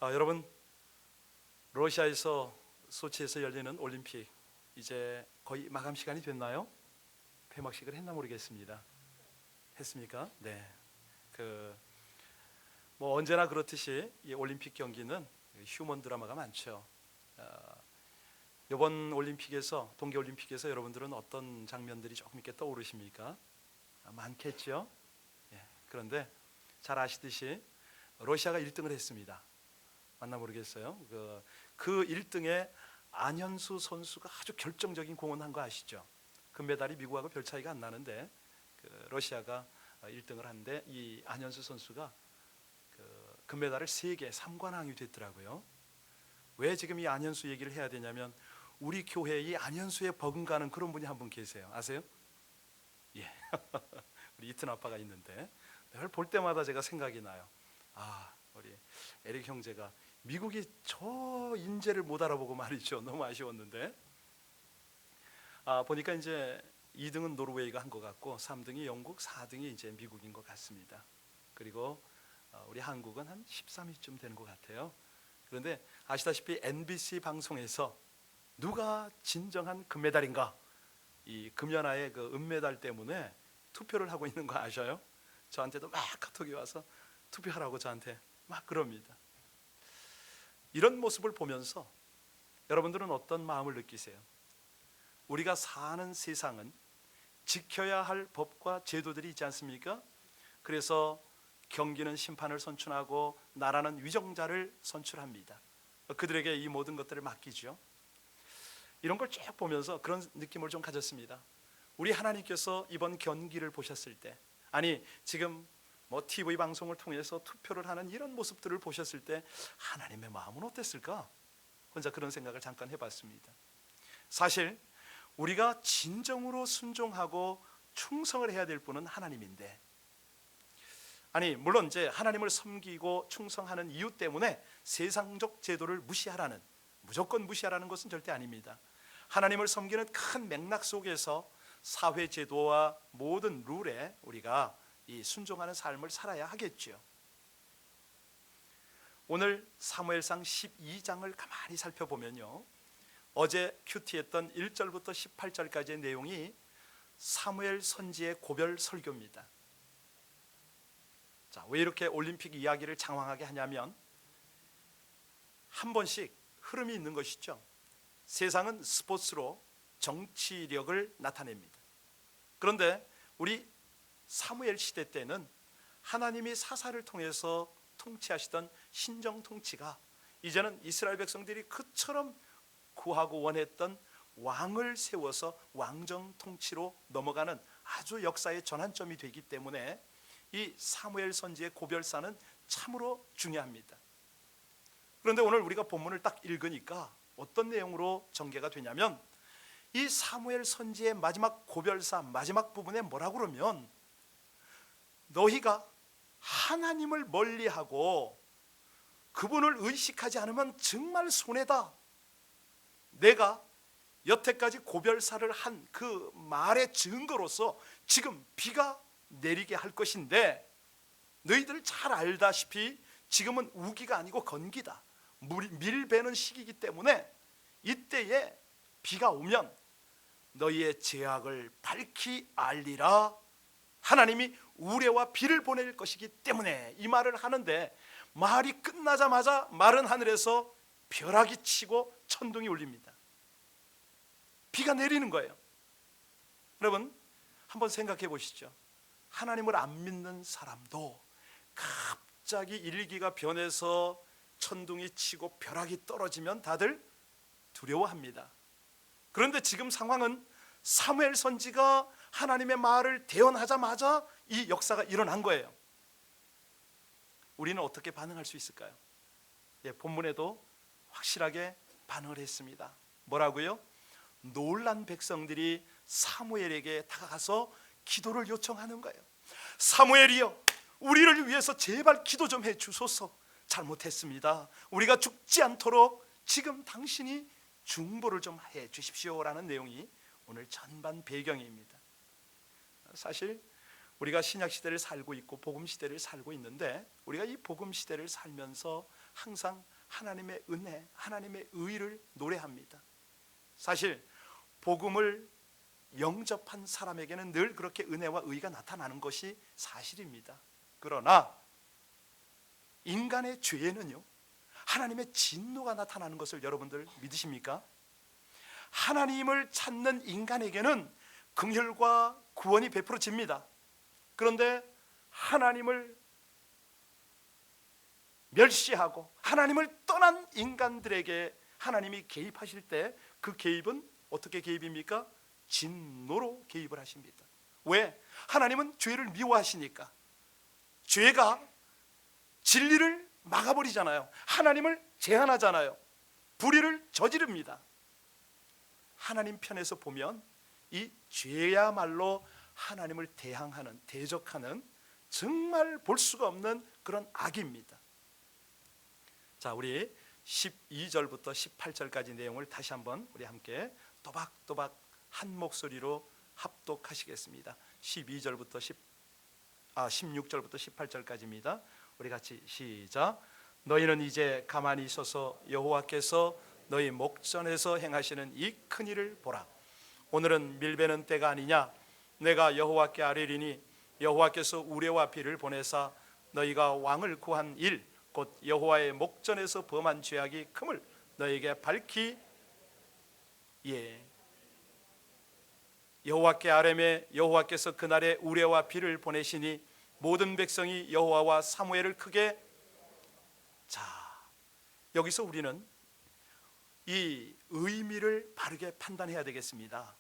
여러분, 러시아에서 소치에서 열리는 올림픽 이제 거의 마감 시간이 됐나요? 폐막식을 했나 모르겠습니다. 했습니까? 네. 언제나 그렇듯이 이 올림픽 경기는 휴먼 드라마가 많죠. 이번 올림픽에서, 동계 올림픽에서 여러분들은 어떤 장면들이 조금 이렇게 떠오르십니까? 많겠죠. 예. 그런데 잘 아시듯이 러시아가 1등을 했습니다. 맞나 모르겠어요. 그 1등에 안현수 선수가 아주 결정적인 공헌을 한 거 아시죠? 금메달이 미국하고 별 차이가 안 나는데 러시아가 1등을 하는데 이 안현수 선수가 금메달을 3개 3관왕이 됐더라고요. 왜 지금 이 안현수 얘기를 해야 되냐면 우리 교회에 이 안현수에 버금가는 그런 분이 한 분 계세요. 아세요? 예. 우리 이튼 아빠가 있는데 늘 볼 때마다 제가 생각이 나요. 우리 에릭 형제가 미국이 저 인재를 못 알아보고 말이죠. 너무 아쉬웠는데 보니까 이제 2등은 노르웨이가 한 것 같고 3등이 영국, 4등이 이제 미국인 것 같습니다. 그리고 우리 한국은 한 13위쯤 되는 것 같아요. 그런데 아시다시피 NBC 방송에서 누가 진정한 금메달인가, 이 금연아의 그 은메달 때문에 투표를 하고 있는 거 아셔요? 저한테도 막 카톡이 와서 투표하라고 저한테 막 그럽니다. 이런 모습을 보면서 여러분들은 어떤 마음을 느끼세요? 우리가 사는 세상은 지켜야 할 법과 제도들이 있지 않습니까? 그래서 경기는 심판을 선출하고 나라는 위정자를 선출합니다. 그들에게 이 모든 것들을 맡기죠. 이런 걸 쭉 보면서 그런 느낌을 좀 가졌습니다. 우리 하나님께서 이번 경기를 보셨을 때, 아니 지금 TV 방송을 통해서 투표를 하는 이런 모습들을 보셨을 때 하나님의 마음은 어땠을까? 혼자 그런 생각을 잠깐 해봤습니다. 사실 우리가 진정으로 순종하고 충성을 해야 될 분은 하나님인데, 아니 물론 이제 하나님을 섬기고 충성하는 이유 때문에 세상적 제도를 무시하라는, 무조건 무시하라는 것은 절대 아닙니다. 하나님을 섬기는 큰 맥락 속에서 사회 제도와 모든 룰에 우리가 이 순종하는 삶을 살아야 하겠죠. 오늘 사무엘상 12장을 가만히 살펴보면요, 어제 큐티했던 1절부터 18절까지의 내용이 사무엘 선지의 고별 설교입니다. 자, 왜 이렇게 올림픽 이야기를 장황하게 하냐면 한 번씩 흐름이 있는 것이죠. 세상은 스포츠로 정치력을 나타냅니다. 그런데 우리 사무엘 시대 때는 하나님이 사사를 통해서 통치하시던 신정 통치가 이제는 이스라엘 백성들이 그처럼 구하고 원했던 왕을 세워서 왕정 통치로 넘어가는 아주 역사의 전환점이 되기 때문에 이 사무엘 선지의 고별사는 참으로 중요합니다. 그런데 오늘 우리가 본문을 딱 읽으니까 어떤 내용으로 전개가 되냐면 이 사무엘 선지의 마지막 고별사 마지막 부분에 뭐라고 그러면 너희가 하나님을 멀리하고 그분을 의식하지 않으면 정말 손해다. 내가 여태까지 고별사를 한 그 말의 증거로서 지금 비가 내리게 할 것인데 너희들 잘 알다시피 지금은 우기가 아니고 건기다. 밀 베는 시기이기 때문에 이때에 비가 오면 너희의 죄악을 밝히 알리라. 하나님이 우레와 비를 보낼 것이기 때문에 이 말을 하는데 말이 끝나자마자 마른 하늘에서 벼락이 치고 천둥이 울립니다. 비가 내리는 거예요. 여러분 한번 생각해 보시죠. 하나님을 안 믿는 사람도 갑자기 일기가 변해서 천둥이 치고 벼락이 떨어지면 다들 두려워합니다. 그런데 지금 상황은 사무엘 선지가 하나님의 말을 대언하자마자 이 역사가 일어난 거예요. 우리는 어떻게 반응할 수 있을까요? 본문에도 확실하게 반응을 했습니다. 뭐라고요? 놀란 백성들이 사무엘에게 다가가서 기도를 요청하는 거예요. 사무엘이여, 우리를 위해서 제발 기도 좀 해주소서. 잘못했습니다. 우리가 죽지 않도록 지금 당신이 중보를 좀 해주십시오라는 내용이 오늘 전반 배경입니다. 사실 우리가 신약 시대를 살고 있고 복음 시대를 살고 있는데 우리가 이 복음 시대를 살면서 항상 하나님의 은혜, 하나님의 의를 노래합니다. 사실 복음을 영접한 사람에게는 늘 그렇게 은혜와 의가 나타나는 것이 사실입니다. 그러나 인간의 죄에는요, 하나님의 진노가 나타나는 것을 여러분들 믿으십니까? 하나님을 찾는 인간에게는 긍휼과 구원이 베풀어집니다. 그런데 하나님을 멸시하고 하나님을 떠난 인간들에게 하나님이 개입하실 때 그 개입은 어떻게 개입입니까? 진노로 개입을 하십니다. 왜? 하나님은 죄를 미워하시니까. 죄가 진리를 막아버리잖아요. 하나님을 제한하잖아요. 불의를 저지릅니다. 하나님 편에서 보면 이 죄야말로 하나님을 대항하는, 대적하는 정말 볼 수가 없는 그런 악입니다. 자, 우리 12절부터 18절까지 내용을 다시 한번 우리 함께 또박또박 한 목소리로 합독하시겠습니다. 16절부터 18절까지입니다. 우리 같이 시작. 너희는 이제 가만히 있어서 여호와께서 너희 목전에서 행하시는 이 큰 일을 보라. 오늘은 밀베는 때가 아니냐. 내가 여호와께 아뢰리니 여호와께서 우레와 비를 보내사 너희가 왕을 구한 일 곧 여호와의 목전에서 범한 죄악이 금을 너희에게 밝히 여호와께 아뢰매 여호와께서 그날에 우레와 비를 보내시니 모든 백성이 여호와와 사무엘을 크게. 자, 여기서 우리는 이 의미를 바르게 판단해야 되겠습니다.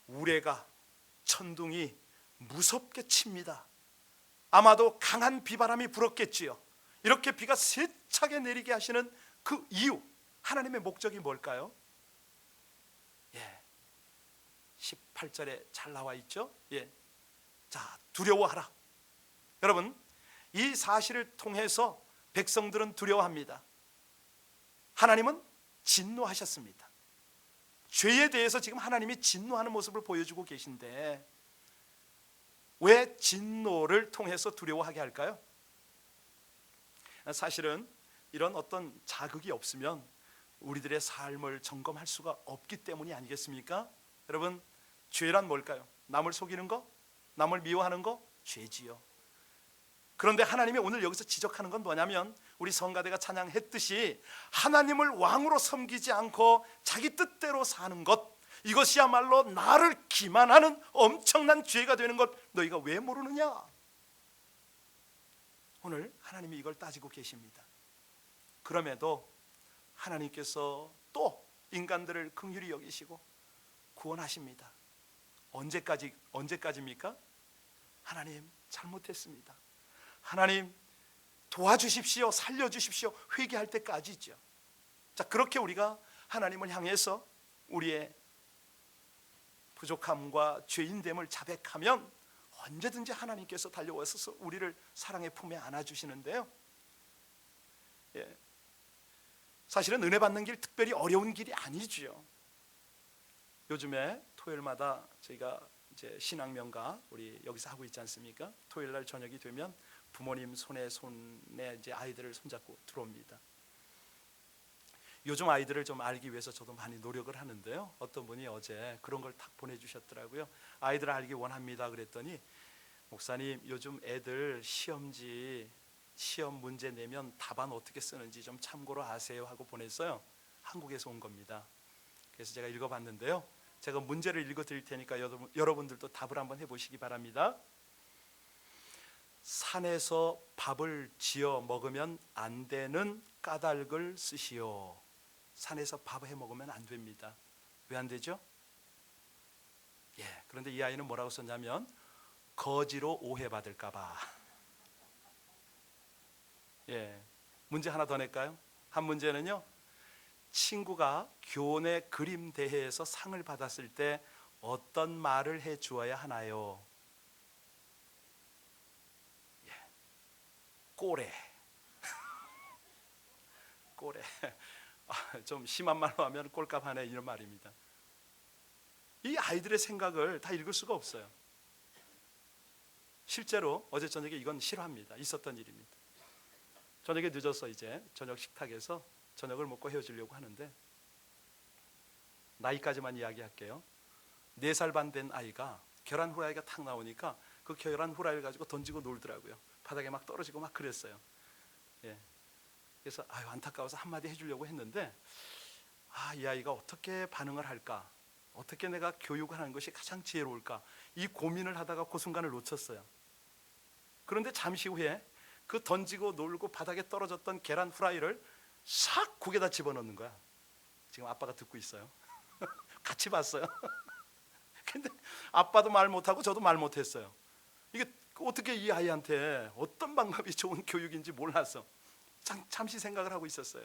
우레가 천둥이 무섭게 칩니다. 아마도 강한 비바람이 불었겠지요. 이렇게 비가 세차게 내리게 하시는 그 이유, 하나님의 목적이 뭘까요? 18절에 잘 나와 있죠. 자, 두려워하라. 여러분, 이 사실을 통해서 백성들은 두려워합니다. 하나님은 진노하셨습니다. 죄에 대해서 지금 하나님이 진노하는 모습을 보여주고 계신데 왜 진노를 통해서 두려워하게 할까요? 사실은 이런 어떤 자극이 없으면 우리들의 삶을 점검할 수가 없기 때문이 아니겠습니까? 여러분, 죄란 뭘까요? 남을 속이는 거? 남을 미워하는 거? 죄지요. 그런데 하나님이 오늘 여기서 지적하는 건 뭐냐면 우리 성가대가 찬양했듯이 하나님을 왕으로 섬기지 않고 자기 뜻대로 사는 것, 이것이야말로 나를 기만하는 엄청난 죄가 되는 것 너희가 왜 모르느냐? 오늘 하나님이 이걸 따지고 계십니다. 그럼에도 하나님께서 또 인간들을 긍휼히 여기시고 구원하십니다. 언제까지입니까? 하나님 잘못했습니다. 하나님 도와주십시오, 살려주십시오, 회개할 때까지죠. 자, 그렇게 우리가 하나님을 향해서 우리의 부족함과 죄인됨을 자백하면 언제든지 하나님께서 달려와서 우리를 사랑의 품에 안아주시는데요. 사실은 은혜 받는 길 특별히 어려운 길이 아니죠. 요즘에 토요일마다 저희가 이제 신앙명가 우리 여기서 하고 있지 않습니까? 토요일 날 저녁이 되면 부모님 손에 이제 아이들을 손잡고 들어옵니다. 요즘 아이들을 좀 알기 위해서 저도 많이 노력을 하는데요. 어떤 분이 어제 그런 걸 딱 보내주셨더라고요. 아이들을 알기 원합니다. 그랬더니 목사님, 요즘 애들 시험 문제 내면 답안 어떻게 쓰는지 좀 참고로 아세요 하고 보냈어요. 한국에서 온 겁니다. 그래서 제가 읽어봤는데요. 제가 문제를 읽어드릴 테니까 여러분들도 답을 한번 해보시기 바랍니다. 산에서 밥을 지어 먹으면 안 되는 까닭을 쓰시오. 산에서 밥 해 먹으면 안 됩니다. 왜 안 되죠? 그런데 이 아이는 뭐라고 썼냐면 거지로 오해받을까 봐. 문제 하나 더 낼까요? 한 문제는요, 친구가 교내 그림 대회에서 상을 받았을 때 어떤 말을 해 주어야 하나요? 꼬레. 꼬레. 좀 심한 말로 하면 꼴값 하네, 이런 말입니다. 이 아이들의 생각을 다 읽을 수가 없어요. 실제로 어제 저녁에 이건 실화입니다. 있었던 일입니다. 저녁에 늦어서 이제 저녁 식탁에서 저녁을 먹고 헤어지려고 하는데, 나이까지만 이야기할게요. 4살 반 된 아이가 계란 후라이가 탁 나오니까 그 계란 후라이를 가지고 던지고 놀더라고요. 바닥에 막 떨어지고 막 그랬어요. 예. 그래서 안타까워서 한마디 해주려고 했는데, 이 아이가 어떻게 반응을 할까, 어떻게 내가 교육을 하는 것이 가장 지혜로울까, 이 고민을 하다가 그 순간을 놓쳤어요. 그런데 잠시 후에 그 던지고 놀고 바닥에 떨어졌던 계란 후라이를 싹 국에다 집어넣는 거야. 지금 아빠가 듣고 있어요. 같이 봤어요. 근데 아빠도 말 못하고 저도 말 못했어요. 이게 어떻게 이 아이한테 어떤 방법이 좋은 교육인지 몰라서 잠시 생각을 하고 있었어요.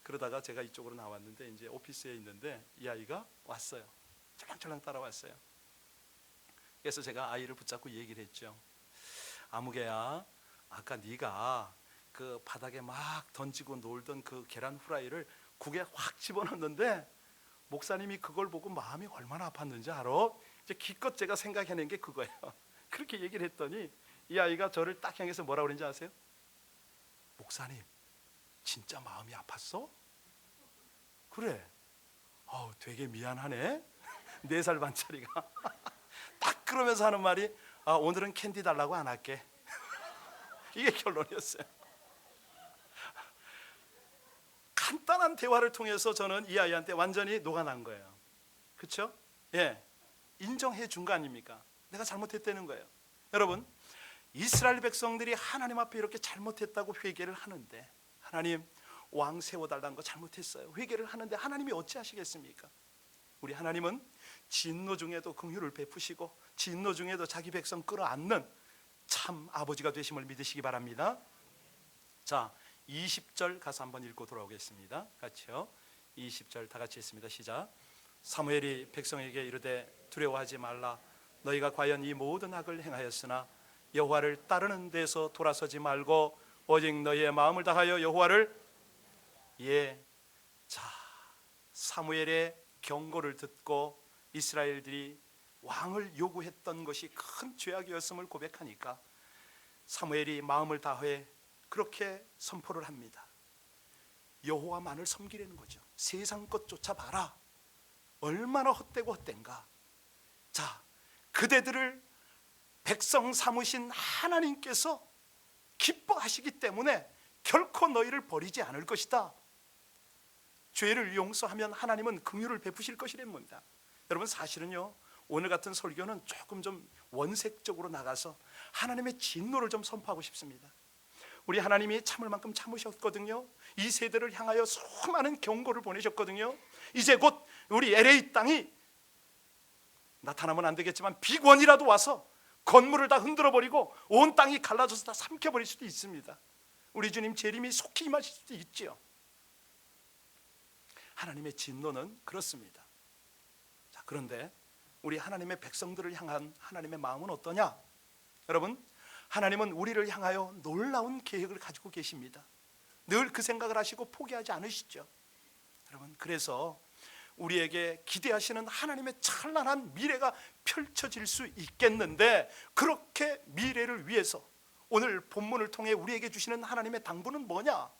그러다가 제가 이쪽으로 나왔는데, 이제 오피스에 있는데 이 아이가 왔어요. 철랑철랑 따라왔어요. 그래서 제가 아이를 붙잡고 얘기를 했죠. 아무개야, 아까 네가 그 바닥에 막 던지고 놀던 그 계란 후라이를 국에 확 집어넣는데 목사님이 그걸 보고 마음이 얼마나 아팠는지 알아? 이제 기껏 제가 생각해낸 게 그거예요. 그렇게 얘기를 했더니 이 아이가 저를 딱 향해서 뭐라 그랬는지 아세요? 목사님, 진짜 마음이 아팠어? 그래. 되게 미안하네. 4살 반짜리가. 딱 그러면서 하는 말이, 오늘은 캔디 달라고 안 할게. 이게 결론이었어요. 간단한 대화를 통해서 저는 이 아이한테 완전히 녹아난 거예요. 그렇죠? 예, 인정해 준 거 아닙니까? 내가 잘못했다는 거예요. 여러분, 이스라엘 백성들이 하나님 앞에 이렇게 잘못했다고 회개를 하는데, 하나님 왕 세워달라는 거 잘못했어요, 회개를 하는데 하나님이 어찌하시겠습니까? 우리 하나님은 진노 중에도 긍휼을 베푸시고 진노 중에도 자기 백성 끌어안는 참 아버지가 되심을 믿으시기 바랍니다. 자, 20절 가서 한번 읽고 돌아오겠습니다. 같이요. 20절 다 같이 했습니다. 시작. 사무엘이 백성에게 이르되 두려워하지 말라. 너희가 과연 이 모든 악을 행하였으나 여호와를 따르는 데서 돌아서지 말고 오직 너희의 마음을 다하여 여호와를. 자, 사무엘의 경고를 듣고 이스라엘들이 왕을 요구했던 것이 큰 죄악이었음을 고백하니까 사무엘이 마음을 다해 그렇게 선포를 합니다. 여호와만을 섬기려는 거죠. 세상 것 쫓아봐라. 얼마나 헛되고 헛된가. 자, 그대들을 백성 삼으신 하나님께서 기뻐하시기 때문에 결코 너희를 버리지 않을 것이다. 죄를 용서하면 하나님은 긍휼을 베푸실 것이랍니다. 여러분, 사실은요, 오늘 같은 설교는 조금 좀 원색적으로 나가서 하나님의 진노를 좀 선포하고 싶습니다. 우리 하나님이 참을 만큼 참으셨거든요. 이 세대를 향하여 수많은 경고를 보내셨거든요. 이제 곧 우리 LA 땅이 나타나면 안 되겠지만 비권이라도 와서 건물을 다 흔들어 버리고 온 땅이 갈라져서 다 삼켜버릴 수도 있습니다. 우리 주님 재림이 속히 임하실 수도 있죠. 하나님의 진노는 그렇습니다. 자, 그런데 우리 하나님의 백성들을 향한 하나님의 마음은 어떠냐? 여러분, 하나님은 우리를 향하여 놀라운 계획을 가지고 계십니다. 늘 그 생각을 하시고 포기하지 않으시죠. 여러분, 그래서 우리에게 기대하시는 하나님의 찬란한 미래가 펼쳐질 수 있겠는데, 그렇게 미래를 위해서 오늘 본문을 통해 우리에게 주시는 하나님의 당부는 뭐냐?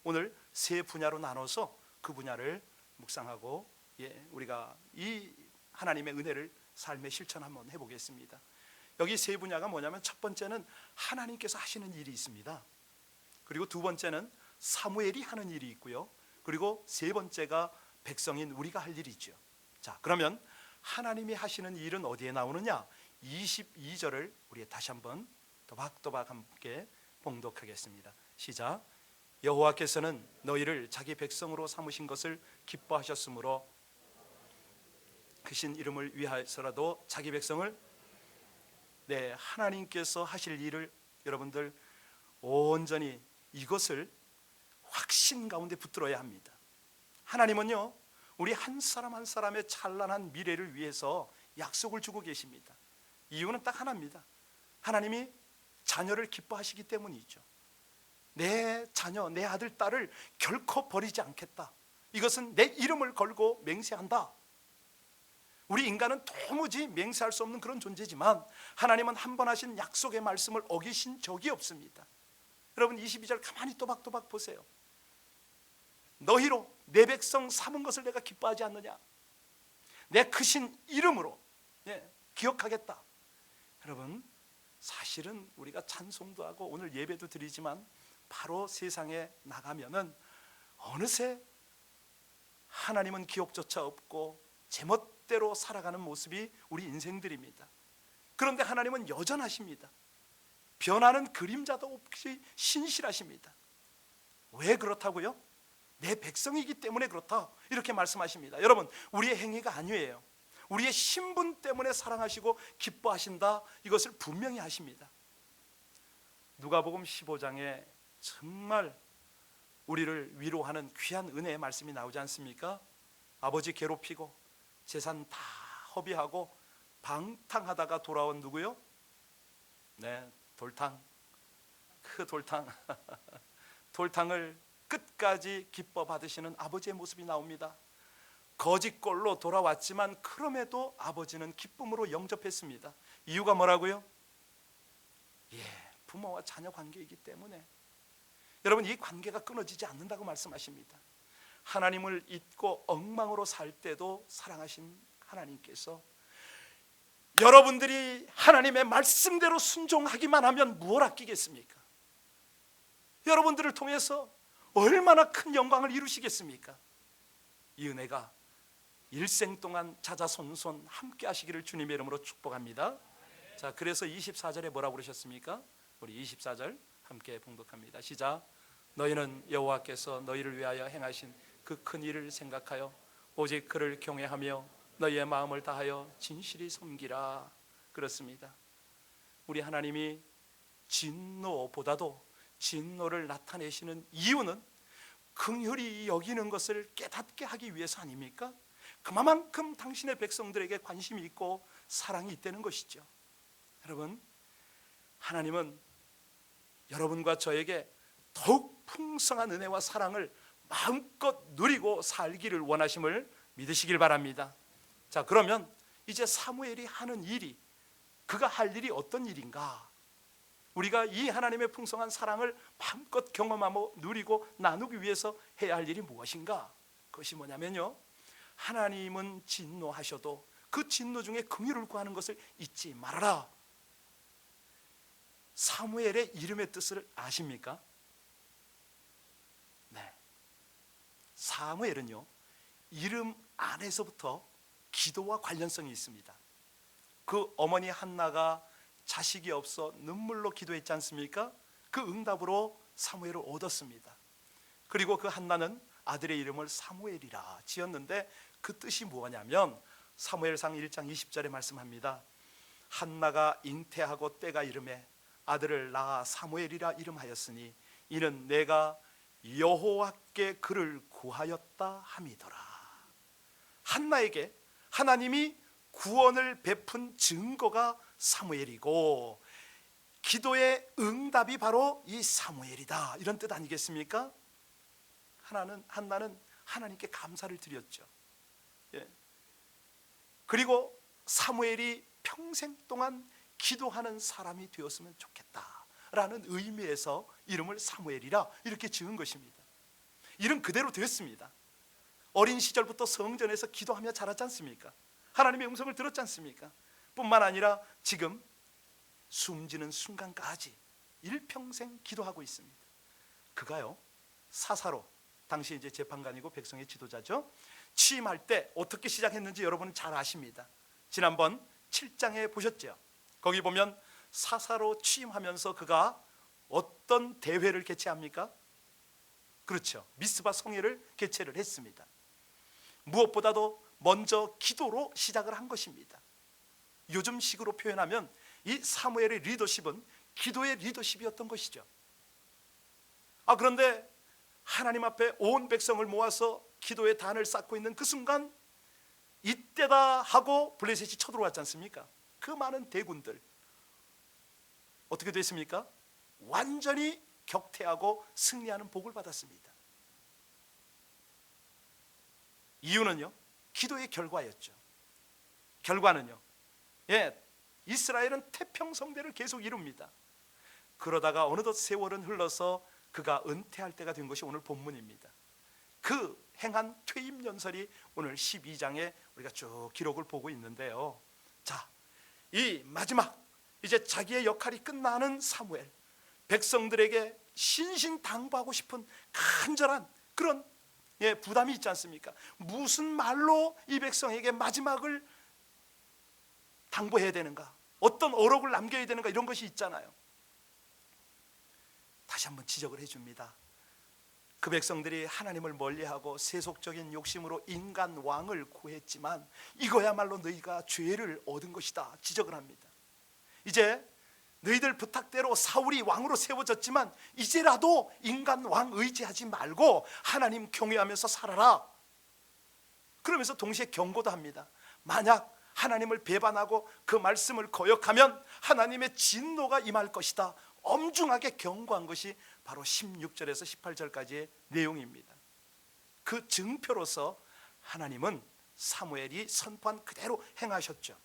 오늘 3 분야로 나눠서 그 분야를 묵상하고 우리가 이 하나님의 은혜를 삶에 실천 한번 해보겠습니다. 여기 3 분야가 뭐냐면, 첫 번째는 하나님께서 하시는 일이 있습니다. 그리고 2번째는 사무엘이 하는 일이 있고요. 그리고 3번째가 백성인 우리가 할 일이죠. 자, 그러면 하나님이 하시는 일은 어디에 나오느냐? 22절을 우리 다시 한번 또박또박 함께 봉독하겠습니다. 시작. 여호와께서는 너희를 자기 백성으로 삼으신 것을 기뻐하셨으므로 크신 이름을 위하여서라도 자기 백성을. 하나님께서 하실 일을 여러분들 온전히 이것을 확신 가운데 붙들어야 합니다. 하나님은요, 우리 한 사람 한 사람의 찬란한 미래를 위해서 약속을 주고 계십니다. 이유는 딱 하나입니다. 하나님이 자녀를 기뻐하시기 때문이죠. 내 자녀, 내 아들, 딸을 결코 버리지 않겠다. 이것은 내 이름을 걸고 맹세한다. 우리 인간은 도무지 맹세할 수 없는 그런 존재지만 하나님은 한 번 하신 약속의 말씀을 어기신 적이 없습니다. 여러분 22절 가만히 또박또박 보세요. 너희로 내 백성 삼은 것을 내가 기뻐하지 않느냐? 내 크신 이름으로 기억하겠다. 여러분 사실은 우리가 찬송도 하고 오늘 예배도 드리지만 바로 세상에 나가면은 어느새 하나님은 기억조차 없고 제멋대로 살아가는 모습이 우리 인생들입니다. 그런데 하나님은 여전하십니다. 변하는 그림자도 없이 신실하십니다. 왜 그렇다고요? 내 백성이기 때문에 그렇다 이렇게 말씀하십니다. 여러분 우리의 행위가 아니에요. 우리의 신분 때문에 사랑하시고 기뻐하신다, 이것을 분명히 하십니다. 누가복음 15장에 정말 우리를 위로하는 귀한 은혜의 말씀이 나오지 않습니까? 아버지 괴롭히고 재산 다 허비하고 방탕하다가 돌아온 누구요? 네, 돌탕. 그 돌탕 돌탕을 끝까지 기뻐 받으시는 아버지의 모습이 나옵니다. 거짓골로 돌아왔지만 그럼에도 아버지는 기쁨으로 영접했습니다. 이유가 뭐라고요? 부모와 자녀 관계이기 때문에. 여러분 이 관계가 끊어지지 않는다고 말씀하십니다. 하나님을 잊고 엉망으로 살 때도 사랑하신 하나님께서 여러분들이 하나님의 말씀대로 순종하기만 하면 무엇 아끼겠습니까? 여러분들을 통해서 얼마나 큰 영광을 이루시겠습니까? 이 은혜가 일생 동안 자자손손 함께 하시기를 주님의 이름으로 축복합니다. 자, 그래서 24절에 뭐라고 그러셨습니까? 우리 24절 함께 봉독합니다. 시작. 너희는 여호와께서 너희를 위하여 행하신 그 큰 일을 생각하여 오직 그를 경외하며 너희의 마음을 다하여 진실히 섬기라. 그렇습니다. 우리 하나님이 진노보다도 진노를 나타내시는 이유는 긍휼히 여기는 것을 깨닫게 하기 위해서 아닙니까? 그만큼 당신의 백성들에게 관심이 있고 사랑이 있다는 것이죠. 여러분 하나님은 여러분과 저에게 더욱 풍성한 은혜와 사랑을 마음껏 누리고 살기를 원하심을 믿으시길 바랍니다. 자, 그러면 이제 사무엘이 하는 일이, 그가 할 일이 어떤 일인가? 우리가 이 하나님의 풍성한 사랑을 마음껏 경험하고 누리고 나누기 위해서 해야 할 일이 무엇인가? 그것이 뭐냐면요, 하나님은 진노하셔도 그 진노 중에 긍휼을 구하는 것을 잊지 말아라. 사무엘의 이름의 뜻을 아십니까? 네, 사무엘은요 이름 안에서부터 기도와 관련성이 있습니다. 그 어머니 한나가 자식이 없어 눈물로 기도했지 않습니까? 그 응답으로 사무엘을 얻었습니다. 그리고 그 한나는 아들의 이름을 사무엘이라 지었는데 그 뜻이 뭐냐면 사무엘상 1장 20절에 말씀합니다. 한나가 잉태하고 때가 이름에 아들을 낳아 사무엘이라 이름하였으니 이는 내가 여호와께 그를 구하였다 함이더라. 한나에게 하나님이 구원을 베푼 증거가 사무엘이고 기도의 응답이 바로 이 사무엘이다, 이런 뜻 아니겠습니까? 한나는 하나님께 감사를 드렸죠. 그리고 사무엘이 평생 동안 기도하는 사람이 되었으면 좋겠다라는 의미에서 이름을 사무엘이라 이렇게 지은 것입니다. 이름 그대로 됐습니다. 어린 시절부터 성전에서 기도하며 자랐지 않습니까? 하나님의 음성을 들었지 않습니까? 뿐만 아니라 지금 숨지는 순간까지 일평생 기도하고 있습니다. 그가요 사사로, 당시 이제 재판관이고 백성의 지도자죠, 취임할 때 어떻게 시작했는지 여러분은 잘 아십니다. 지난번 7장에 보셨죠? 거기 보면 사사로 취임하면서 그가 어떤 대회를 개최합니까? 그렇죠, 미스바 성회를 개최를 했습니다. 무엇보다도 먼저 기도로 시작을 한 것입니다. 요즘식으로 표현하면 이 사무엘의 리더십은 기도의 리더십이었던 것이죠. 그런데 하나님 앞에 온 백성을 모아서 기도의 단을 쌓고 있는 그 순간 이때다 하고 블레셋이 쳐들어왔지 않습니까? 그 많은 대군들 어떻게 됐습니까? 완전히 격퇴하고 승리하는 복을 받았습니다. 이유는요, 기도의 결과였죠. 결과는요, 이스라엘은 태평성대를 계속 이룹니다. 그러다가 어느덧 세월은 흘러서 그가 은퇴할 때가 된 것이 오늘 본문입니다. 그 행한 퇴임 연설이 오늘 12장에 우리가 쭉 기록을 보고 있는데요. 자, 이 마지막 이제 자기의 역할이 끝나는 사무엘, 백성들에게 신신당부하고 싶은 간절한 그런 부담이 있지 않습니까? 무슨 말로 이 백성에게 마지막을 당부해야 되는가, 어떤 어록을 남겨야 되는가, 이런 것이 있잖아요. 다시 한번 지적을 해줍니다. 그 백성들이 하나님을 멀리하고 세속적인 욕심으로 인간 왕을 구했지만 이거야말로 너희가 죄를 얻은 것이다 지적을 합니다. 이제 너희들 부탁대로 사울이 왕으로 세워졌지만 이제라도 인간 왕 의지하지 말고 하나님 경외하면서 살아라. 그러면서 동시에 경고도 합니다. 만약 하나님을 배반하고 그 말씀을 거역하면 하나님의 진노가 임할 것이다. 엄중하게 경고한 것이 바로 16절에서 18절까지의 내용입니다. 그 증표로서 하나님은 사무엘이 선포한 그대로 행하셨죠.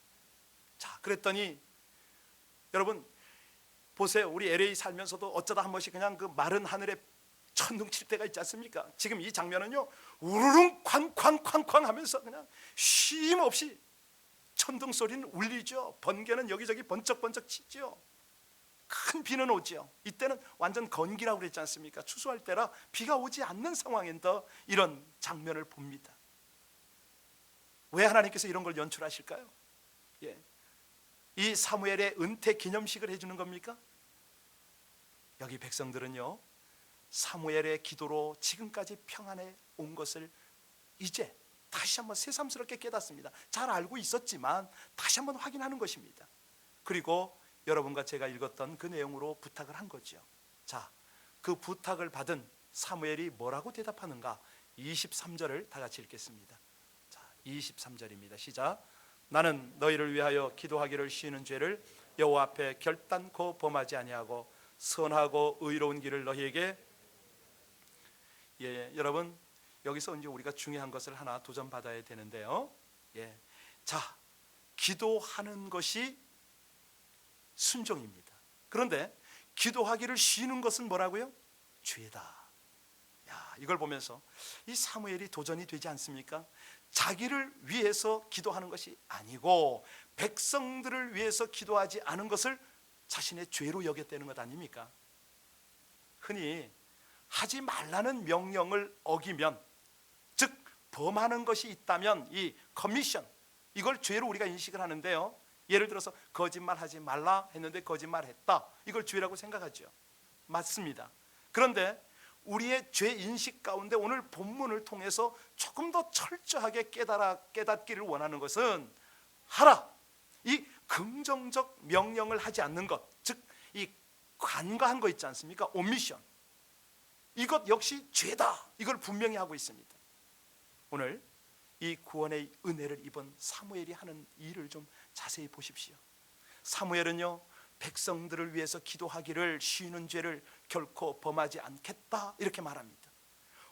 자, 그랬더니 여러분 보세요. 우리 LA 살면서도 어쩌다 한 번씩 그냥 그 마른 하늘에 천둥 칠 때가 있지 않습니까? 지금 이 장면은요, 우르릉 쾅쾅쾅쾅 하면서 그냥 쉼 없이 천둥 소리는 울리죠. 번개는 여기저기 번쩍번쩍 치죠. 큰 비는 오죠. 이때는 완전 건기라고 그랬지 않습니까? 추수할 때라 비가 오지 않는 상황인데 이런 장면을 봅니다. 왜 하나님께서 이런 걸 연출하실까요? 이 사무엘의 은퇴 기념식을 해주는 겁니까? 여기 백성들은요, 사무엘의 기도로 지금까지 평안해 온 것을 이제 다시 한번 새삼스럽게 깨닫습니다. 잘 알고 있었지만 다시 한번 확인하는 것입니다. 그리고 여러분과 제가 읽었던 그 내용으로 부탁을 한 거죠. 자, 그 부탁을 받은 사무엘이 뭐라고 대답하는가? 23절을 다 같이 읽겠습니다. 자, 23절입니다. 시작. 나는 너희를 위하여 기도하기를 쉬는 죄를 여호와 앞에 결단코 범하지 아니하고 선하고 의로운 길을 너희에게. 여러분 여기서 이제 우리가 중요한 것을 하나 도전받아야 되는데요. 자, 기도하는 것이 순종입니다. 그런데 기도하기를 쉬는 것은 뭐라고요? 죄다. 이걸 보면서 이 사무엘이 도전이 되지 않습니까? 자기를 위해서 기도하는 것이 아니고 백성들을 위해서 기도하지 않은 것을 자신의 죄로 여겼다는 것 아닙니까? 흔히 하지 말라는 명령을 어기면, 즉 범하는 것이 있다면 이 커미션, 이걸 죄로 우리가 인식을 하는데요. 예를 들어서 거짓말하지 말라 했는데 거짓말했다, 이걸 죄라고 생각하죠. 맞습니다. 그런데 우리의 죄 인식 가운데 오늘 본문을 통해서 조금 더 철저하게 깨닫기를 원하는 것은 하라, 이 긍정적 명령을 하지 않는 것, 즉 이 간과한 거 있지 않습니까? 오미션, 이것 역시 죄다, 이걸 분명히 하고 있습니다. 오늘 이 구원의 은혜를 입은 사무엘이 하는 일을 좀 자세히 보십시오. 사무엘은요, 백성들을 위해서 기도하기를 쉬는 죄를 결코 범하지 않겠다, 이렇게 말합니다.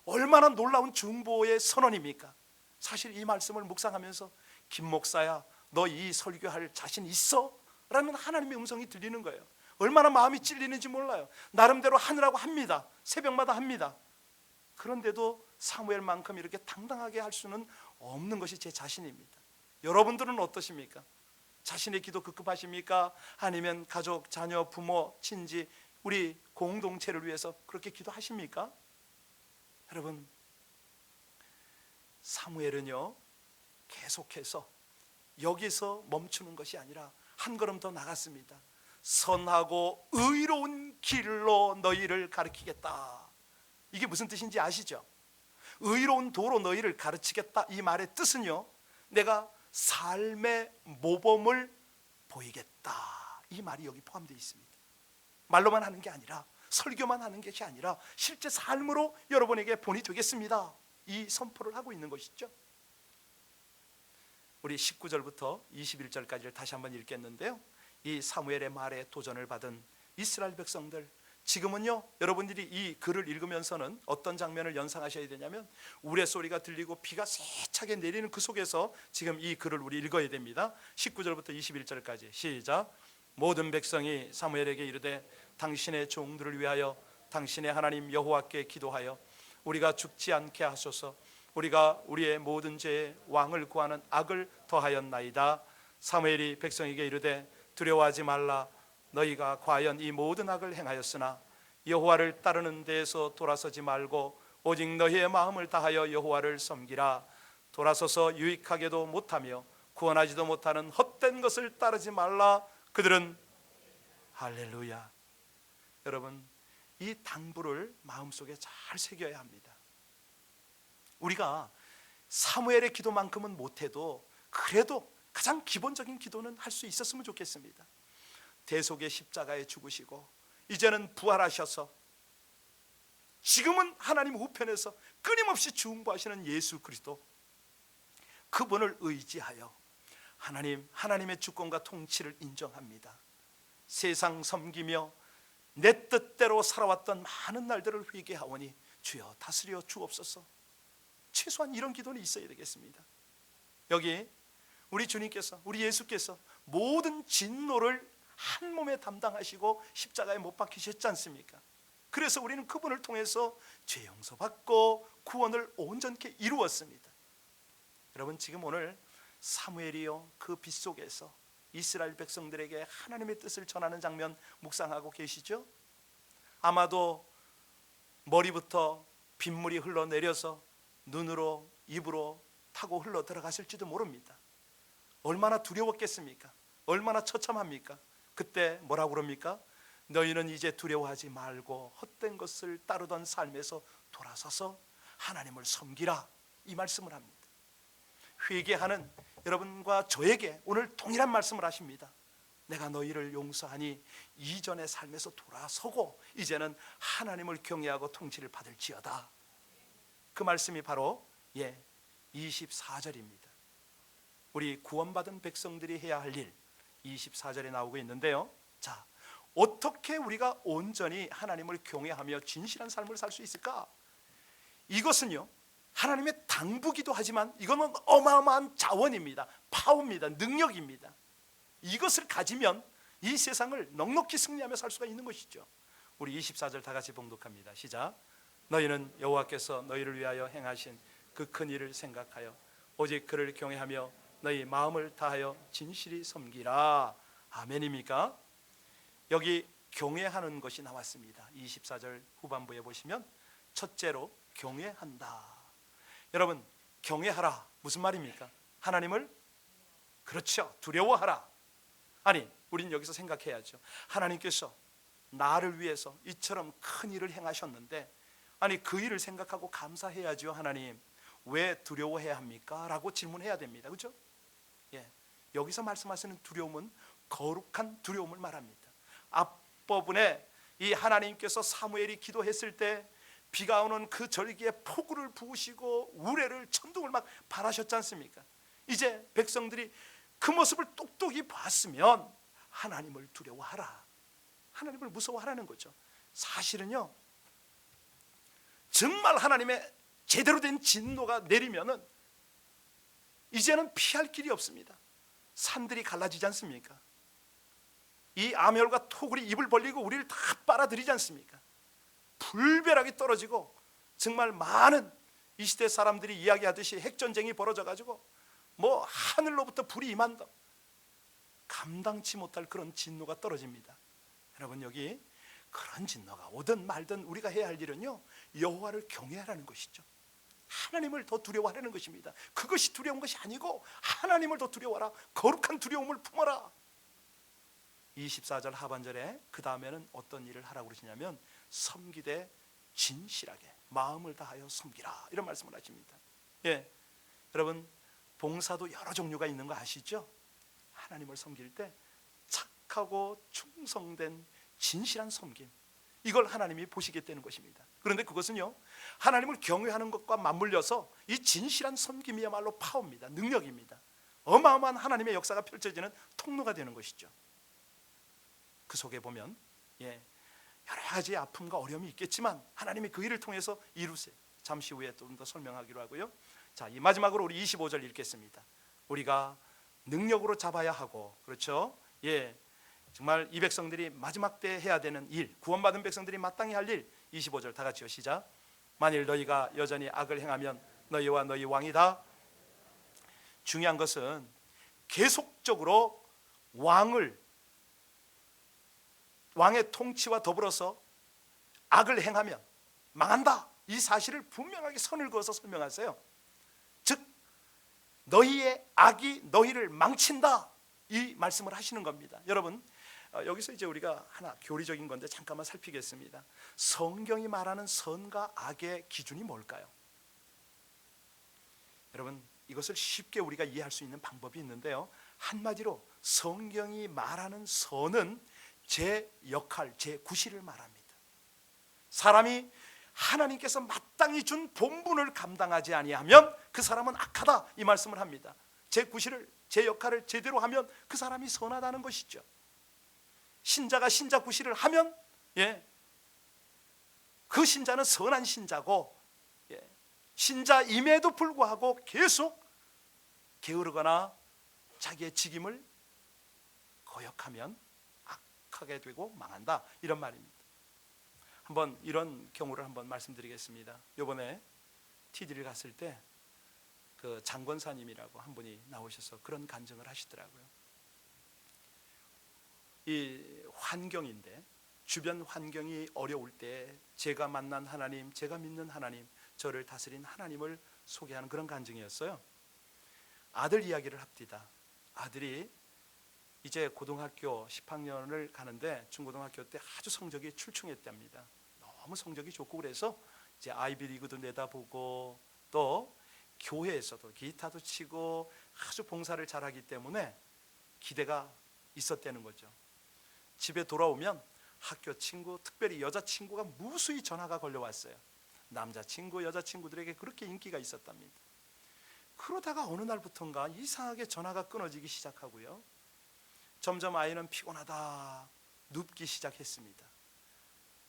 얼마나 놀라운 중보의 선언입니까? 사실 이 말씀을 묵상하면서 김 목사야, 너 이 설교할 자신 있어? 라는 하나님의 음성이 들리는 거예요. 얼마나 마음이 찔리는지 몰라요. 나름대로 하느라고 합니다. 새벽마다 합니다. 그런데도 사무엘만큼 이렇게 당당하게 할 수는 없는 것이 제 자신입니다. 여러분들은 어떠십니까? 자신의 기도 급급하십니까? 아니면 가족, 자녀, 부모, 친지, 우리 공동체를 위해서 그렇게 기도하십니까? 여러분, 사무엘은요, 계속해서 여기서 멈추는 것이 아니라 한 걸음 더 나갔습니다. 선하고 의로운 길로 너희를 가르치겠다. 이게 무슨 뜻인지 아시죠? 의로운 도로 너희를 가르치겠다, 이 말의 뜻은요, 내가 삶의 모범을 보이겠다, 이 말이 여기 포함되어 있습니다. 말로만 하는 게 아니라, 설교만 하는 것이 아니라 실제 삶으로 여러분에게 본이 되겠습니다, 이 선포를 하고 있는 것이죠. 우리 19절부터 21절까지를 다시 한번 읽겠는데요, 이 사무엘의 말에 도전을 받은 이스라엘 백성들, 지금은요, 여러분들이 이 글을 읽으면서는 어떤 장면을 연상하셔야 되냐면 우레소리가 들리고 비가 세차게 내리는 그 속에서 지금 이 글을 우리 읽어야 됩니다. 19절부터 21절까지 시작. 모든 백성이 사무엘에게 이르되 당신의 종들을 위하여 당신의 하나님 여호와께 기도하여 우리가 죽지 않게 하소서. 우리가 우리의 모든 죄에 왕을 구하는 악을 더하였나이다. 사무엘이 백성에게 이르되 두려워하지 말라. 너희가 과연 이 모든 악을 행하였으나 여호와를 따르는 데에서 돌아서지 말고 오직 너희의 마음을 다하여 여호와를 섬기라. 돌아서서 유익하게도 못하며 구원하지도 못하는 헛된 것을 따르지 말라. 그들은 할렐루야. 여러분, 이 당부를 마음속에 잘 새겨야 합니다. 우리가 사무엘의 기도만큼은 못해도 그래도 가장 기본적인 기도는 할 수 있었으면 좋겠습니다. 대속의 십자가에 죽으시고 이제는 부활하셔서 지금은 하나님 우편에서 끊임없이 중보하시는 예수 그리스도, 그분을 의지하여 하나님의 주권과 통치를 인정합니다. 세상 섬기며 내 뜻대로 살아왔던 많은 날들을 회개하오니 주여 다스려 주옵소서. 최소한 이런 기도는 있어야 되겠습니다. 여기 우리 주님께서, 우리 예수께서 모든 진노를 한 몸에 담당하시고 십자가에 못 박히셨지 않습니까? 그래서 우리는 그분을 통해서 죄 용서받고 구원을 온전케 이루었습니다. 여러분, 지금 오늘 사무엘이요 그 빗속에서 이스라엘 백성들에게 하나님의 뜻을 전하는 장면 묵상하고 계시죠? 아마도 머리부터 빗물이 흘러내려서 눈으로 입으로 타고 흘러 들어갔을지도 모릅니다. 얼마나 두려웠겠습니까? 얼마나 처참합니까? 그때 뭐라고 그럽니까? 너희는 이제 두려워하지 말고 헛된 것을 따르던 삶에서 돌아서서 하나님을 섬기라, 이 말씀을 합니다. 회개하는 여러분과 저에게 오늘 동일한 말씀을 하십니다. 내가 너희를 용서하니 이전의 삶에서 돌아서고 이제는 하나님을 경외하고 통치를 받을지어다. 그 말씀이 바로 24절입니다. 우리 구원받은 백성들이 해야 할 일, 24절에 나오고 있는데요. 자, 어떻게 우리가 온전히 하나님을 경외하며 진실한 삶을 살 수 있을까? 이것은요, 하나님의 당부기도 하지만 이거는 어마어마한 자원입니다. 파워입니다. 능력입니다. 이것을 가지면 이 세상을 넉넉히 승리하며 살 수가 있는 것이죠. 우리 24절 다 같이 봉독합니다. 시작. 너희는 여호와께서 너희를 위하여 행하신 그 큰 일을 생각하여 오직 그를 경외하며 너희 마음을 다하여 진실히 섬기라. 아멘입니까? 여기 경외하는 것이 나왔습니다. 24절 후반부에 보시면 첫째로 경외한다. 여러분, 경외하라 무슨 말입니까? 하나님을, 그렇죠, 두려워하라. 아니, 우린 여기서 생각해야죠. 하나님께서 나를 위해서 이처럼 큰 일을 행하셨는데, 아니 그 일을 생각하고 감사해야죠. 하나님 왜 두려워해야 합니까? 라고 질문해야 됩니다. 그렇죠? 여기서 말씀하시는 두려움은 거룩한 두려움을 말합니다. 앞부분에 이 하나님께서 사무엘이 기도했을 때 비가 오는 그 절기에 폭우를 부으시고 우레를 천둥을 막 발하셨지 않습니까? 이제 백성들이 그 모습을 똑똑히 봤으면 하나님을 두려워하라, 하나님을 무서워하라는 거죠. 사실은요, 정말 하나님의 제대로 된 진노가 내리면은 이제는 피할 길이 없습니다. 산들이 갈라지지 않습니까? 이 암혈과 토굴이 입을 벌리고 우리를 다 빨아들이지 않습니까? 불벼락이 떨어지고 정말 많은 이 시대 사람들이 이야기하듯이 핵전쟁이 벌어져가지고 뭐 하늘로부터 불이 임한다, 감당치 못할 그런 진노가 떨어집니다. 여러분, 여기 그런 진노가 오든 말든 우리가 해야 할 일은요, 여호와를 경외하라는 것이죠. 하나님을 더 두려워하라는 것입니다. 그것이 두려운 것이 아니고 하나님을 더 두려워하라. 거룩한 두려움을 품어라. 24절 하반절에 그 다음에는 어떤 일을 하라고 그러시냐면 섬기되 진실하게 마음을 다하여 섬기라, 이런 말씀을 하십니다. 여러분, 봉사도 여러 종류가 있는 거 아시죠? 하나님을 섬길 때 착하고 충성된 진실한 섬김, 이걸 하나님이 보시겠다는 것입니다. 그런데 그것은요, 하나님을 경외하는 것과 맞물려서 이 진실한 섬김이야말로 파워입니다. 능력입니다. 어마어마한 하나님의 역사가 펼쳐지는 통로가 되는 것이죠. 그 속에 보면 여러 가지 아픔과 어려움이 있겠지만 하나님이 그 일을 통해서 이루세요. 잠시 후에 좀 더 설명하기로 하고요. 자, 이 마지막으로 우리 25절 읽겠습니다. 우리가 능력으로 잡아야 하고, 그렇죠? 정말 이 백성들이 마지막 때 해야 되는 일, 구원받은 백성들이 마땅히 할 일. 25절 다 같이요, 시작. 만일 너희가 여전히 악을 행하면 너희와 너희 왕이 다. 중요한 것은 계속적으로 왕의 통치와 더불어서 악을 행하면 망한다, 이 사실을 분명하게 선을 그어서 설명하세요. 즉 너희의 악이 너희를 망친다, 이 말씀을 하시는 겁니다. 여러분, 여기서 이제 우리가 하나 교리적인 건데 잠깐만 살피겠습니다. 성경이 말하는 선과 악의 기준이 뭘까요? 여러분, 이것을 쉽게 우리가 이해할 수 있는 방법이 있는데요, 한마디로 성경이 말하는 선은 제 역할, 제 구실을 말합니다. 사람이 하나님께서 마땅히 준 본분을 감당하지 아니하면 그 사람은 악하다, 이 말씀을 합니다. 제 구실을, 제 역할을 제대로 하면 그 사람이 선하다는 것이죠. 신자가 신자 구실을 하면 그 신자는 선한 신자고, 신자임에도 불구하고 계속 게으르거나 자기의 직임을 거역하면 악하게 되고 망한다, 이런 말입니다. 한번 이런 경우를 한번 말씀드리겠습니다. 이번에 TD를 갔을 때 그 장권사님이라고 한 분이 나오셔서 그런 간증을 하시더라고요. 이 환경인데, 주변 환경이 어려울 때 제가 만난 하나님, 제가 믿는 하나님, 저를 다스린 하나님을 소개하는 그런 간증이었어요. 아들 이야기를 합디다. 아들이 이제 고등학교 10학년을 가는데 중고등학교 때 아주 성적이 출중했답니다. 너무 성적이 좋고 그래서 이제 아이비리그도 내다보고 또 교회에서도 기타도 치고 아주 봉사를 잘하기 때문에 기대가 있었다는 거죠. 집에 돌아오면 학교 친구, 특별히 여자친구가 무수히 전화가 걸려왔어요. 남자친구, 여자친구들에게 그렇게 인기가 있었답니다. 그러다가 어느 날부터인가 이상하게 전화가 끊어지기 시작하고요, 점점 아이는 피곤하다, 눕기 시작했습니다.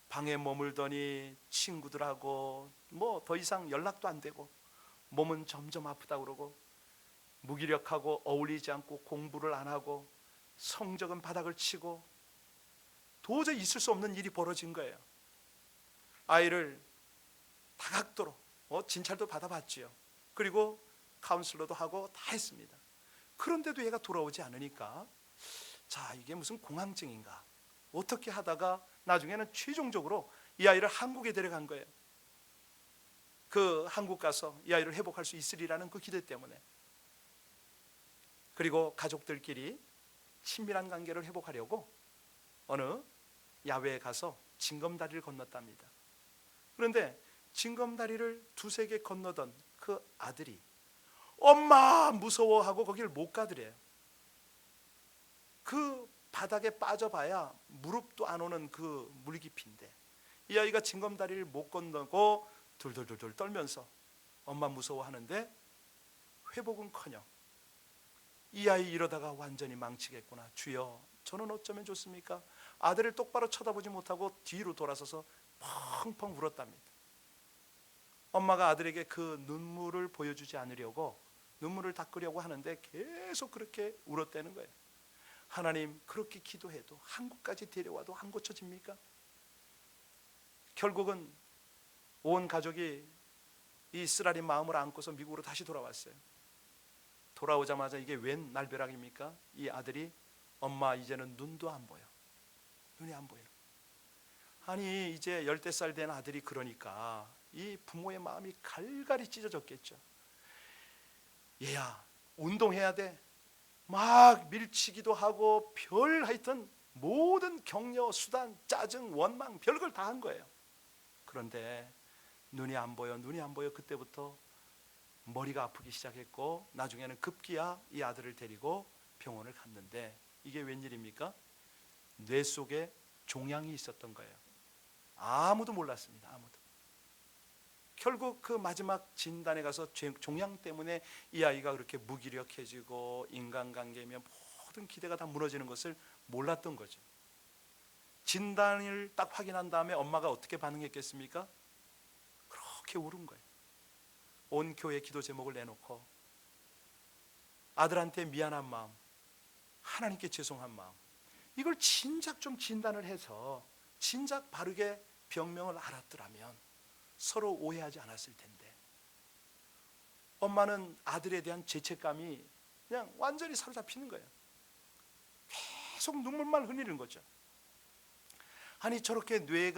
방에 머물더니 친구들하고 뭐 더 이상 연락도 안 되고, 몸은 점점 아프다 그러고, 무기력하고 어울리지 않고 공부를 안 하고 성적은 바닥을 치고, 도저히 있을 수 없는 일이 벌어진 거예요. 아이를 다각도로 진찰도 받아봤지요. 그리고 카운슬러도 하고 다 했습니다. 그런데도 얘가 돌아오지 않으니까, 자, 이게 무슨 공황증인가, 어떻게 하다가 나중에는 최종적으로 이 아이를 한국에 데려간 거예요. 그 한국 가서 이 아이를 회복할 수 있으리라는 그 기대 때문에. 그리고 가족들끼리 친밀한 관계를 회복하려고 어느 야외에 가서 징검다리를 건넜답니다. 그런데 징검다리를 두세 개 건너던 그 아들이 엄마 무서워하고 거기를 못 가더래요. 그 바닥에 빠져봐야 무릎도 안 오는 그 물 깊이인데 이 아이가 징검다리를 못 건너고 둘둘둘둘 떨면서 엄마 무서워하는데 회복은커녕 이 아이 이러다가 완전히 망치겠구나, 주여 저는 어쩌면 좋습니까? 아들을 똑바로 쳐다보지 못하고 뒤로 돌아서서 펑펑 울었답니다. 엄마가 아들에게 그 눈물을 보여주지 않으려고 눈물을 닦으려고 하는데 계속 그렇게 울었다는 거예요. 하나님, 그렇게 기도해도 한국까지 데려와도 안 고쳐집니까? 결국은 온 가족이 이 쓰라린 마음을 안고서 미국으로 다시 돌아왔어요. 돌아오자마자 이게 웬 날벼락입니까? 이 아들이 엄마 이제는 눈도 안 보여, 눈이 안 보여. 아니 이제 10살 된 아들이 그러니까 이 부모의 마음이 갈갈이 찢어졌겠죠. 얘야 운동해야 돼, 막 밀치기도 하고 별 하여튼 모든 격려, 수단, 짜증, 원망 별걸 다 한 거예요. 그런데 눈이 안 보여, 눈이 안 보여. 그때부터 머리가 아프기 시작했고 나중에는 급기야 이 아들을 데리고 병원을 갔는데 이게 웬일입니까? 뇌 속에 종양이 있었던 거예요. 아무도 몰랐습니다. 아무도. 결국 그 마지막 진단에 가서 종양 때문에 이 아이가 그렇게 무기력해지고 인간관계며 모든 기대가 다 무너지는 것을 몰랐던 거죠. 진단을 딱 확인한 다음에 엄마가 어떻게 반응했겠습니까? 그렇게 울은 거예요. 온 교회 기도 제목을 내놓고 아들한테 미안한 마음, 하나님께 죄송한 마음, 이걸 진작 좀 진단을 해서 진작 바르게 병명을 알았더라면 서로 오해하지 않았을 텐데, 엄마는 아들에 대한 죄책감이 그냥 완전히 사로잡히는 거예요. 계속 눈물만 흘리는 거죠. 아니 저렇게 뇌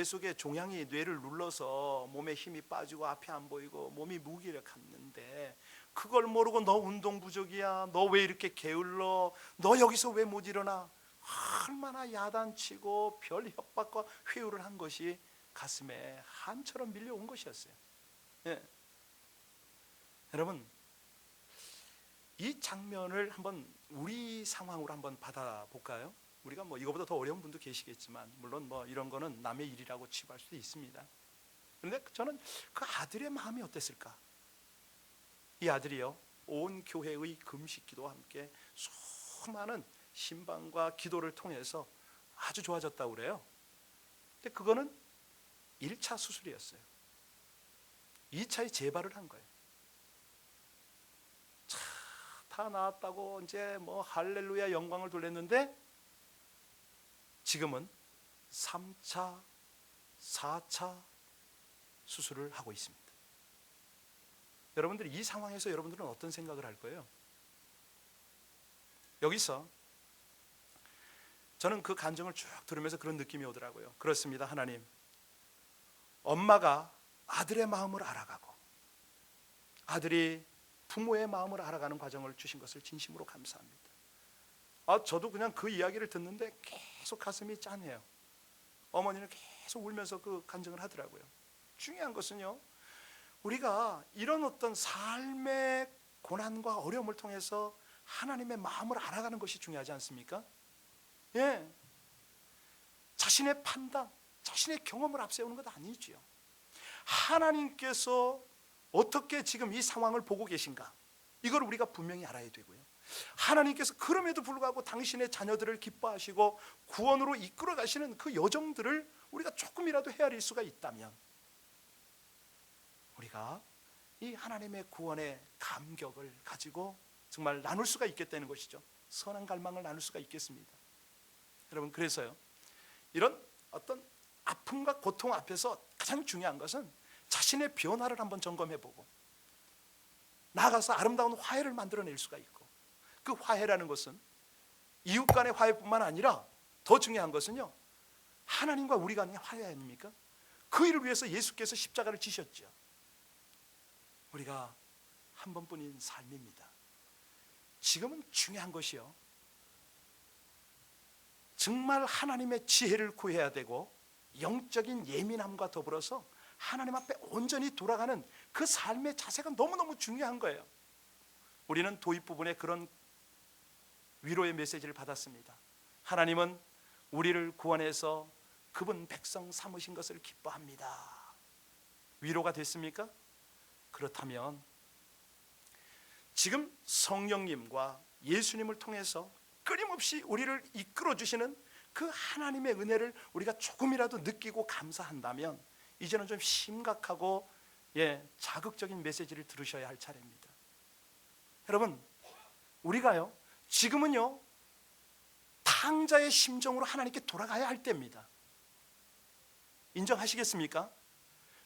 속에 종양이 뇌를 눌러서 몸에 힘이 빠지고 앞이 안 보이고 몸이 무기력했는데, 그걸 모르고 너 운동 부족이야, 너 왜 이렇게 게을러, 너 여기서 왜 못 일어나, 얼마나 야단치고 별 협박과 회유를 한 것이 가슴에 한처럼 밀려온 것이었어요. 예. 여러분, 이 장면을 한번 우리 상황으로 한번 받아볼까요? 우리가 뭐 이거보다 더 어려운 분도 계시겠지만, 물론 뭐 이런 거는 남의 일이라고 치부할 수도 있습니다. 그런데 저는 그 아들의 마음이 어땠을까? 이 아들이요, 온 교회의 금식기도와 함께 수많은 신방과 기도를 통해서 아주 좋아졌다고 그래요. 근데 그거는 1차 수술이었어요. 2차에 재발을 한 거예요. 다 나았다고 이제 뭐 할렐루야 영광을 돌렸는데, 지금은 3차, 4차 수술을 하고 있습니다. 여러분들, 이 상황에서 여러분들은 어떤 생각을 할 거예요? 여기서 저는 그 간증을 쭉 들으면서 그런 느낌이 오더라고요. 그렇습니다. 하나님, 엄마가 아들의 마음을 알아가고 아들이 부모의 마음을 알아가는 과정을 주신 것을 진심으로 감사합니다. 저도 그냥 그 이야기를 듣는데 계속 가슴이 짠해요. 어머니는 계속 울면서 그 간증을 하더라고요. 중요한 것은요, 우리가 이런 어떤 삶의 고난과 어려움을 통해서 하나님의 마음을 알아가는 것이 중요하지 않습니까? 예. 자신의 판단, 자신의 경험을 앞세우는 것 아니지요. 하나님께서 어떻게 지금 이 상황을 보고 계신가, 이걸 우리가 분명히 알아야 되고요. 하나님께서 그럼에도 불구하고 당신의 자녀들을 기뻐하시고 구원으로 이끌어 가시는 그 여정들을 우리가 조금이라도 헤아릴 수가 있다면, 우리가 이 하나님의 구원의 감격을 가지고 정말 나눌 수가 있겠다는 것이죠. 선한 갈망을 나눌 수가 있겠습니다. 여러분, 그래서요, 이런 어떤 아픔과 고통 앞에서 가장 중요한 것은 자신의 변화를 한번 점검해보고 나아가서 아름다운 화해를 만들어낼 수가 있고, 그 화해라는 것은 이웃 간의 화해뿐만 아니라 더 중요한 것은요, 하나님과 우리 간의 화해 아닙니까? 그 일을 위해서 예수께서 십자가를 지셨죠. 우리가 한 번뿐인 삶입니다. 지금은 중요한 것이요, 정말 하나님의 지혜를 구해야 되고 영적인 예민함과 더불어서 하나님 앞에 온전히 돌아가는 그 삶의 자세가 너무너무 중요한 거예요. 우리는 도입 부분에 그런 위로의 메시지를 받았습니다. 하나님은 우리를 구원해서 그분 백성 삼으신 것을 기뻐합니다. 위로가 됐습니까? 그렇다면 지금 성령님과 예수님을 통해서 끊임없이 우리를 이끌어 주시는 그 하나님의 은혜를 우리가 조금이라도 느끼고 감사한다면, 이제는 좀 심각하고 자극적인 메시지를 들으셔야 할 차례입니다. 여러분, 우리가요, 지금은요, 탕자의 심정으로 하나님께 돌아가야 할 때입니다. 인정하시겠습니까?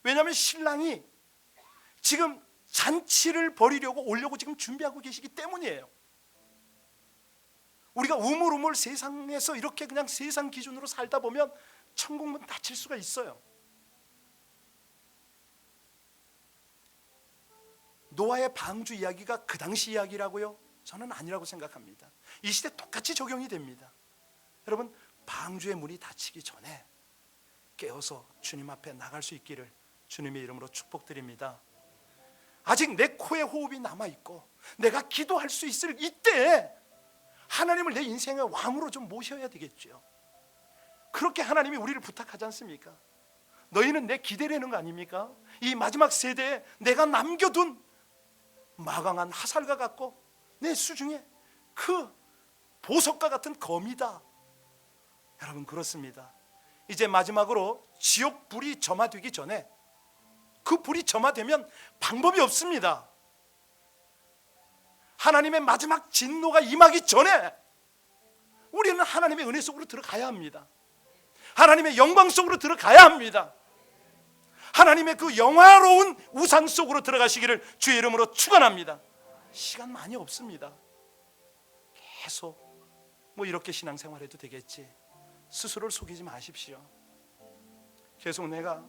왜냐하면 신랑이 지금 잔치를 벌이려고 오려고 지금 준비하고 계시기 때문이에요. 우리가 우물우물 세상에서 이렇게 그냥 세상 기준으로 살다 보면 천국문 닫힐 수가 있어요. 노아의 방주 이야기가 그 당시 이야기라고요? 저는 아니라고 생각합니다. 이 시대 똑같이 적용이 됩니다. 여러분, 방주의 문이 닫히기 전에 깨어서 주님 앞에 나갈 수 있기를 주님의 이름으로 축복드립니다. 아직 내 코에 호흡이 남아있고 내가 기도할 수 있을 이때에 하나님을 내 인생의 왕으로 좀 모셔야 되겠죠. 그렇게 하나님이 우리를 부탁하지 않습니까? 너희는 내 기대라는 거 아닙니까? 이 마지막 세대에 내가 남겨둔 마강한 화살과 같고 내 수중에 그 보석과 같은 검이다. 여러분, 그렇습니다. 이제 마지막으로 지옥 불이 점화되기 전에, 그 불이 점화되면 방법이 없습니다. 하나님의 마지막 진노가 임하기 전에 우리는 하나님의 은혜 속으로 들어가야 합니다. 하나님의 영광 속으로 들어가야 합니다. 하나님의 그 영화로운 우상 속으로 들어가시기를 주의 이름으로 축원합니다. 시간 많이 없습니다. 계속 뭐 이렇게 신앙생활해도 되겠지, 스스로를 속이지 마십시오. 계속 내가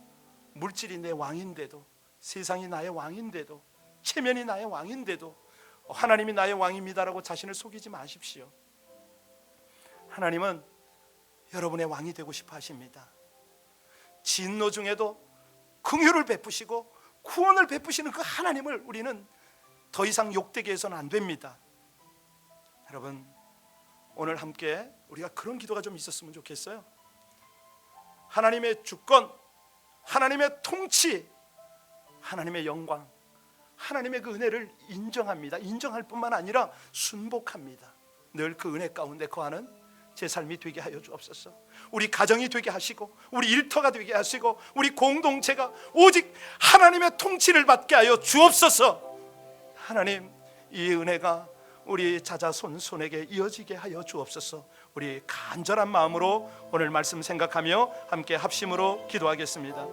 물질이 내 왕인데도, 세상이 나의 왕인데도, 체면이 나의 왕인데도 하나님이 나의 왕입니다라고 자신을 속이지 마십시오. 하나님은 여러분의 왕이 되고 싶어 하십니다. 진노 중에도 긍휼을 베푸시고 구원을 베푸시는 그 하나님을 우리는 더 이상 욕되게 해서는 안 됩니다. 여러분, 오늘 함께 우리가 그런 기도가 좀 있었으면 좋겠어요. 하나님의 주권, 하나님의 통치, 하나님의 영광, 하나님의 그 은혜를 인정합니다. 인정할 뿐만 아니라 순복합니다. 늘 그 은혜 가운데 거하는 제 삶이 되게 하여 주옵소서. 우리 가정이 되게 하시고, 우리 일터가 되게 하시고, 우리 공동체가 오직 하나님의 통치를 받게 하여 주옵소서. 하나님, 이 은혜가 우리 자자손손에게 이어지게 하여 주옵소서. 우리 간절한 마음으로 오늘 말씀 생각하며 함께 합심으로 기도하겠습니다.